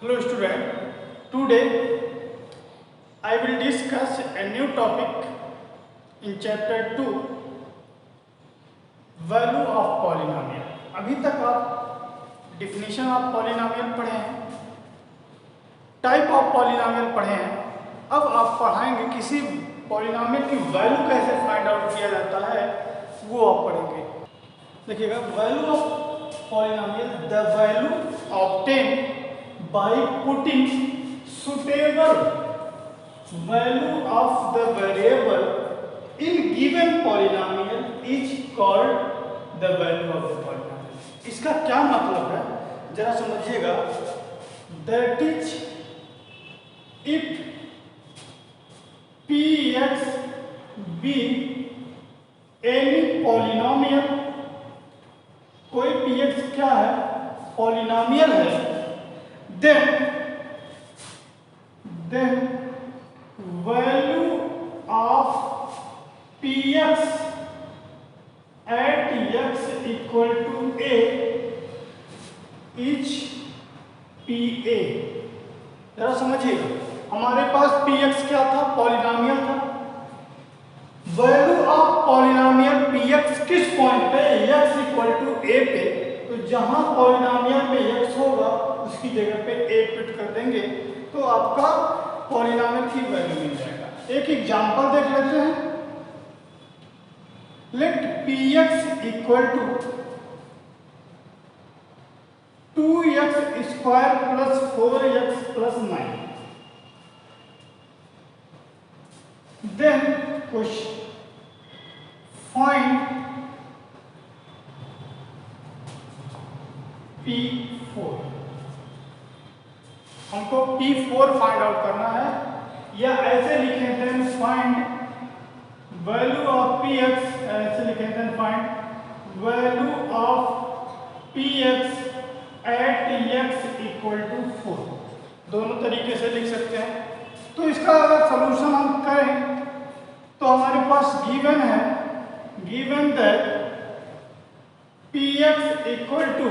Hello student, today I will discuss a new topic in chapter 2 value of polynomial. अभी तक आप definition of polynomial पढ़े हैं, type of polynomial पढ़े हैं, अब आप पढ़ाएंगे किसी polynomial की value कैसे find out किया जाता है वो आप पढ़ेंगे। देखिएगा value of polynomial, the value obtained by putting suitable value of the variable in given polynomial is called the value of the polynomial. इसका क्या मतलब है जरा समझिएगा। That is if px be any polynomial, कोई px क्या है, polynomial है, then value of px at x equal to a is pa। जरा समझिएगा, हमारे पास px क्या था, पॉलिनोमियल था। वैल्यू ऑफ पॉलिनोमियल px किस पॉइंट पे, x इक्वल टू a पे, तो जहां पॉलिनोमियल में x होगा उसकी जगह पे a फिट कर देंगे तो आपका पॉलिनोमियल की वैल्यू मिल जाएगा। एक एग्जांपल देख लेते हैं। Let px equal to 2x square plus 4x plus 9। Then question find P4। हमको P4 फाइंड आउट करना है, या ऐसे लिखे थे फाइंड वैल्यू ऑफ Px, ऐसे लिखे थे find value of Px at x equal to 4। दोनों तरीके से लिख सकते हैं। तो इसका अगर सॉल्यूशन हम करें तो हमारे पास गिवन है, given that Px equal to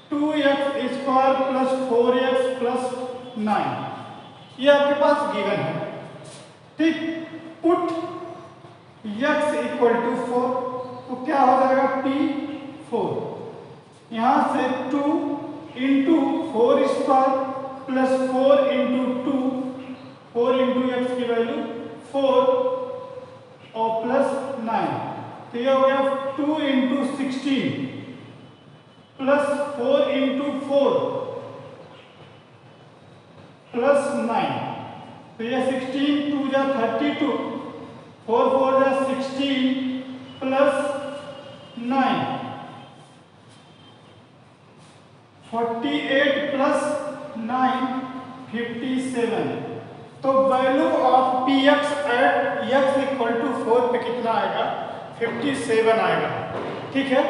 2x square plus 4x plus 9, ये आपके पास गिवन है। ठीक, पुट x इक्वल टू 4, तो क्या हो जाएगा P4। यहाँ से 2 into 4 square plus 4 into 2, 4 into x की वैल्यू 4 और प्लस 9, तो यह हो गया 2 इंटू 16 प्लस 4 इंटू 4 प्लस 9, तो यह 16 2 जा 32, 4 4 जा 16 प्लस 9 48 प्लस 9 57। तो value of Px at x equal to 4 पे कितना आएगा, 57 आएगा। ठीक है,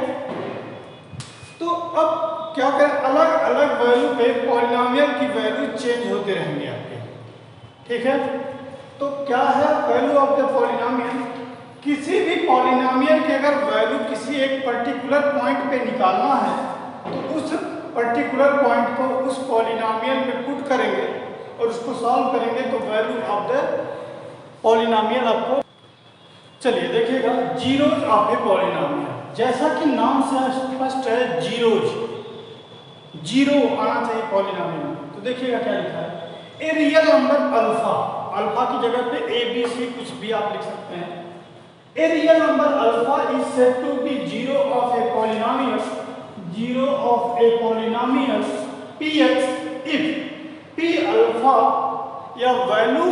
तो अब क्या करें, अलग अलग वैल्यू पे पॉलिनोमियल की वैल्यू चेंज होते रहेंगे आपके। ठीक है, तो क्या है वैल्यू ऑफ द पॉलिनोमियल। किसी भी पॉलिनोमियल की अगर वैल्यू किसी एक पर्टिकुलर पॉइंट पे निकालना है तो उस पर्टिकुलर पॉइंट को उस पॉलिनोमियल में पुट करेंगे और उसको सॉल्व करेंगे तो वैल्यू ऑफ द पॉलिनोमियल आपको। चलिए देखिएगा, जीरोज ऑफ ए पॉलिनोमियल, जैसा कि नाम से स्पष्ट है जीरोज, जीरो आना चाहिए पॉलिनोमियल में। तो देखिएगा क्या लिखा है, ए रियल नंबर अल्फा, अल्फा की जगह पे ए बी सी कुछ भी आप लिख सकते हैं। A real number alpha is said to be zero of a polynomial, zero of a polynomial Px if P alpha या value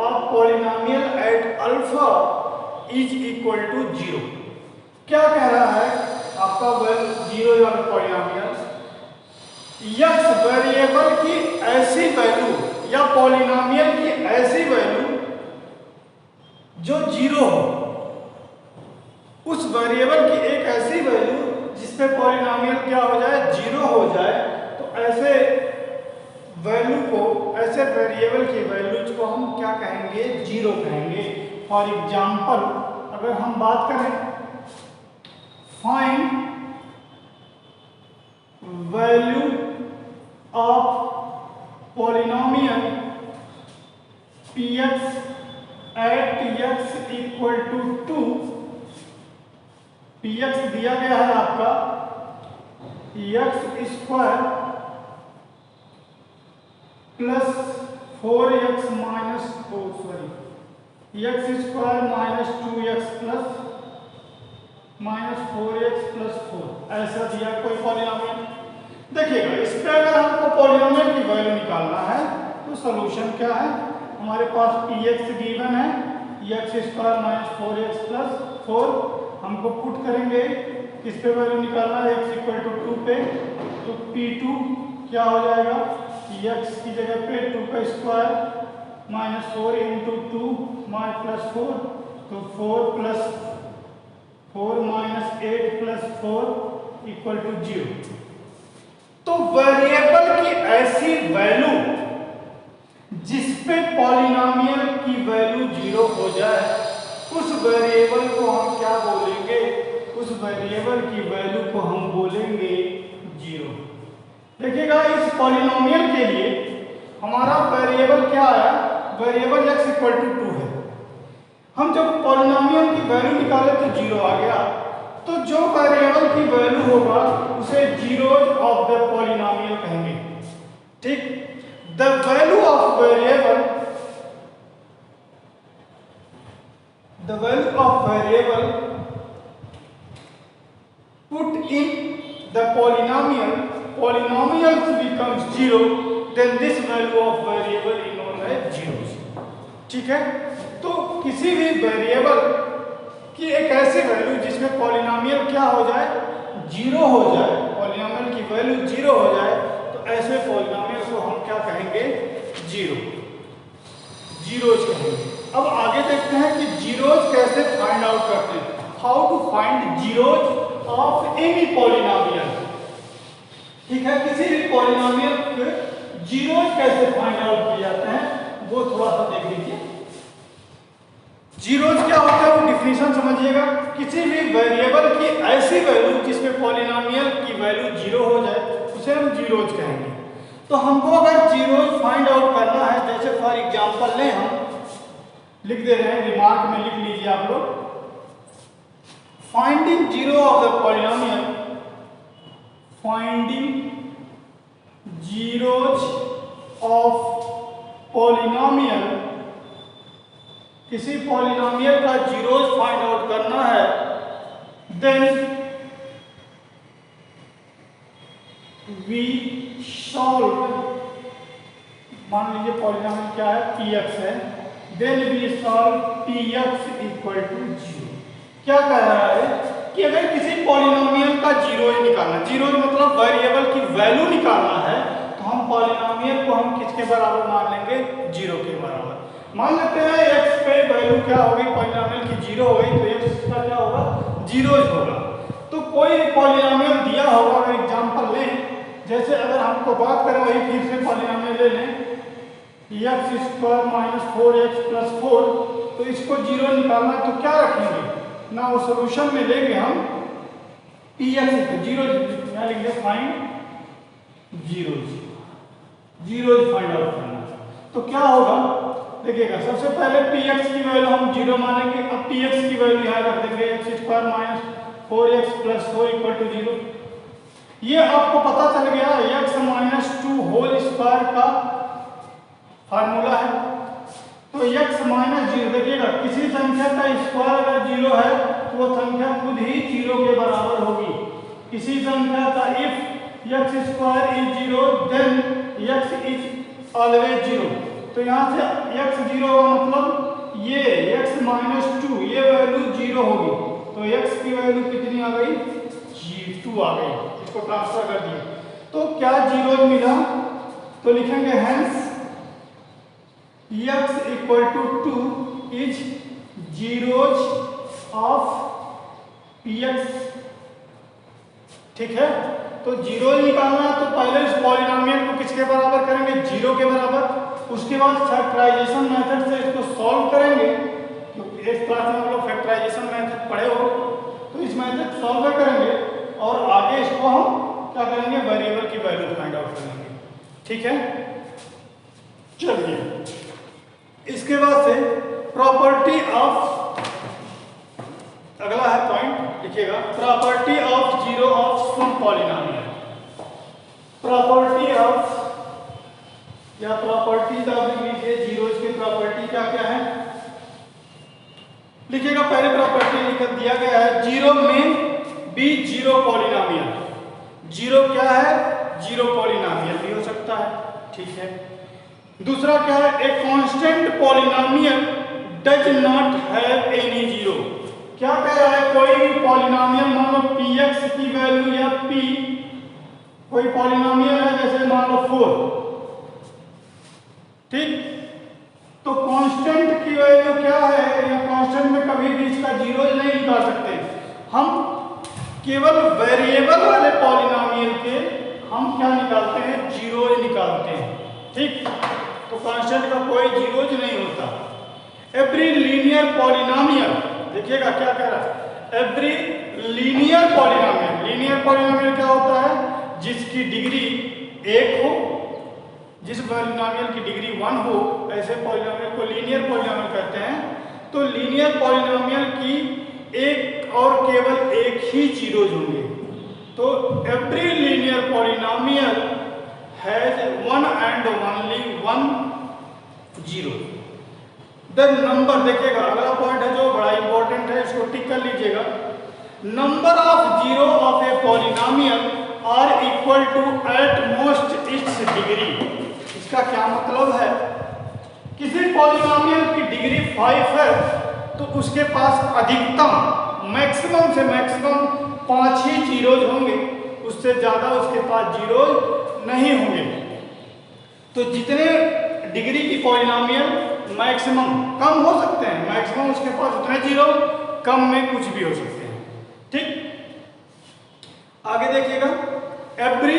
of polynomial at alpha is equal to 0। क्या कह रहा है आपका जीरो या पॉलिनोमियल, x वेरिएबल की ऐसी value या पॉलिनोमियल की ऐसी वैल्यू जो 0 हो, उस वेरिएबल की एक ऐसी वैल्यू जिसपे पॉलिनोमियल क्या हो जाए, 0 हो जाए, तो ऐसे वैल्यू को, ऐसे वेरिएबल की वैल्यूज को हम क्या कहेंगे, 0 कहेंगे। फॉर एग्जांपल अगर हम बात करें find value of polynomial px at x equal to 2, px दिया गया है आपका x square plus 4x minus x square minus 2x plus minus 4x plus 4, ऐसा दिया कोई पॉलिनोमियल। देखिएगा इस पे अगर हमको पॉलिनोमियल की वैल्यू निकालना है तो सॉल्यूशन क्या है, हमारे पास px गिवन है x square minus 4x plus 4, हमको पुट करेंगे किस पे वैल्यू निकालना है, x इक्वल टू 2 पे, तो p2 क्या हो जाएगा, x की जगह पे 2 का स्क्वायर माइनस 4 इंटू 2 माइ प्लस 4, तो 4 plus 4 minus 8 plus 4 equal to 0। तो वेरिएबल की ऐसी वैल्यू जिसपे पॉलिनोमियल की वैल्यू 0 हो जाए, उस वेरिएबल को हम क्या बोलेंगे, उस वेरिएबल की वैल्यू को हम बोलेंगे 0। देखिएगा इस पॉलिनोमियल के लिए हमारा वेरिएबल क्या आया, वेरिएबल x इक्वल टू 2 है। हम जब पॉलिनोमियल की वैल्यू निकाले तो 0 आ गया, तो जो वेरिएबल की वैल्यू होगा उसे जीरोज ऑफ द पॉलिनोमियल कहेंगे। ठीक, the value of variable, the value of variable put in the polynomial, polynomial becomes 0, then this value of variable is known as zeros। ठीक है, तो किसी भी वेरिएबल की एक ऐसी वैल्यू जिसमें पॉलिनोमियल क्या हो जाए, 0 हो जाए, पॉलिनोमियल की वैल्यू 0 हो जाए, तो ऐसे पॉलिनोमियल को हम क्या कहेंगे, जीरोज कहेंगे। अब आगे देखते हैं कि जीरोज कैसे फाइंड आउट करते हैं, how to find zeros of any polynomial. ठीक है, किसी भी पॉलिनोमियल के जीरोज कैसे फाइंड आउट किए जाते हैं वो थोड़ा सा देख लीजिए। जीरोज क्या होता है वो डिफिनीशन समझिएगा, किसी भी वेरिएबल की ऐसी वैल्यू जिसमें पॉलिनोमियल की वैल्यू 0 हो जाए उसे हम जीरोज कहेंगे। तो हमको अगर जीरोज फाइंड आउट करना है, जैसे फॉर एग्जांपल लें, हम लिख दे रहे हैं, रिमार्क में लिख लीजिए आप लोग, finding zero of the polynomial, finding zeros of polynomial, किसी पॉलिनोमियल का जीरोज फाइंड आउट करना है, देन वी सॉल्व, मान लीजिए पॉलिनोमियल क्या है, px है, then we solve px equal to 0। क्या कह रहा है कि अगर किसी पॉलिनोमियल का जीरोज निकालना, जीरोज मतलब वेरिएबल की वैल्यू निकालना है, तो हम पॉलिनोमियल को हम किसके बराबर मान लेंगे, 0 के बराबर। मान लेते हैं x पे वैल्यू क्या होगी, पॉलिनोमियल की 0 हो गई, तो x का क्या होगा, जीरोज होगा। तो कोई पॉलिनोमियल दिया होगा, अगर एग्जांपल लें, जैसे अगर हमको बात करें वही फिर से पॉलिनोमियल ले लें, x square minus 4x plus 4, तो इसको 0 निकालना है तो क्या रखेंगे ना, वो सोल्यूशन में लेंगे हम px को 0, यहाँ लिखेंगे find zeros, zeros find out करना। तो क्या होगा, देखिएगा सबसे पहले px की वैल्यू हम 0 मानेंगे, अब px की वैल्यू यहाँ रख देंगे x square minus 4x plus 4 equal to 0। ये आपको पता चल गया x माइनस 2 होल स्क्वायर का फार्मूला है। तो x माइनस 0, देखिएगा किसी संख्या का स्क्वायर अगर 0 है तो वो संख्या खुद ही 0 के बराबर होगी। किसी संख्या का if x square is 0 then x is always 0। तो यहाँ से x 0 का मतलब ये x माइनस 2 ये वैल्यू 0 होगी, तो x की वैल्यू कितनी आ गई, 2 आ गई, इसको ट्रांसफर कर दिए। तो क्या जीरोज मिला, तो लिखेंगे hence x equal to 2 is zeros of px। ठीक है, तो जीरो निकालना है तो पहले इस पॉलिनोमियल को किसके बराबर करेंगे, 0 के बराबर। उसके बाद फैक्टराइजेशन मेथड से इसको सॉल्व करेंगे, क्योंकि इस क्लास में हम लोग फैक्टराइजेशन मेथड पढ़े हो, तो इस मेथड सॉल्व करेंगे और आगे इसको हम क्या करेंगे, वेरिएबल की वैल्यू फाइंड आउट करेंगे। ठीक है, चलिए इसके बाद से प्रॉपर्टी ऑफ, अगला है पॉइंट लिखिएगा, property of zero of some polynomial. Property of या प्रॉपर्टीज ऑफ लीजिए जीरोज की प्रॉपर्टी क्या क्या है लिखिएगा। पहले प्रॉपर्टी लिख दिया गया है, जीरो में बी जीरो पॉलिनोमियल। जीरो क्या है? जीरो पॉलिनोमियल भी हो सकता है, ठीक है। दूसरा क्या है? A constant polynomial does not have any zero. क्या कह रहा है? कोई भी पॉलिनोमियल, मान लो पी एक्स की वैल्यू या पी, कोई पॉलिनोमियल है जैसे मान लो 4, ठीक, तो कांस्टेंट की वैल्यू क्या है, या कांस्टेंट में कभी भी इसका जीरो नहीं निकाल सकते हम। केवल वेरिएबल वाले पॉलिनोमियल के हम क्या निकालते हैं? जीरोज निकालते हैं, ठीक। तो कांस्टेंट का कोई जीरोज नहीं होता। एवरी लीनियर पॉलिनोमियल, देखिएगा क्या कह रहा है, every linear polynomial. Linear polynomial क्या होता है? जिसकी डिग्री 1 हो, जिस पॉलिनोमियल की डिग्री 1 हो, ऐसे पॉलिनोमियल को लीनियर पॉलिनोमियल कहते हैं। तो लीनियर पॉलिनोमियल की एक और केवल एक ही जीरोज होंगे। तो every linear polynomial has one and only one zero. The number, देखिएगा अगला पॉइंट है जो बड़ा इंपॉर्टेंट है, इसको टिक कर लीजिएगा। Number of zero of a polynomial are equal to at most its degree. इसका क्या मतलब है? किसी पॉलिनोमियल की डिग्री 5 है तो उसके पास अधिकतम मैक्सिमम से मैक्सिमम 5 ही जीरोज होंगे, उससे ज्यादा उसके पास जीरोज नहीं होंगे। तो जितने डिग्री की पॉलिनोमियल मैक्सिमम, कम हो सकते हैं, मैक्सिमम उसके पास उतने जीरो, कम में कुछ भी हो सकते हैं, ठीक। आगे देखिएगा, every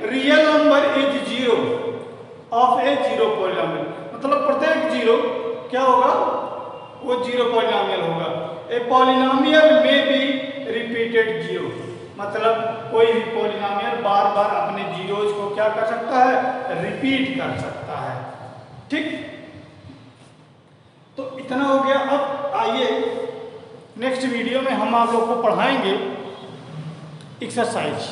real number is zero of A zero polynomial. मतलब प्रत्येक जीरो क्या होगा? वो जीरो पॉलिनोमियल होगा। ए पॉलिनोमियल में बी रिपीटेड जीरो, मतलब कोई भी पॉलिनोमियल बार बार अपने जीरोज को क्या कर सकता है? रिपीट कर सकता है, ठीक। तो इतना हो गया। अब आइए नेक्स्ट वीडियो में हम आप लोग को पढ़ाएंगे एक्सरसाइज।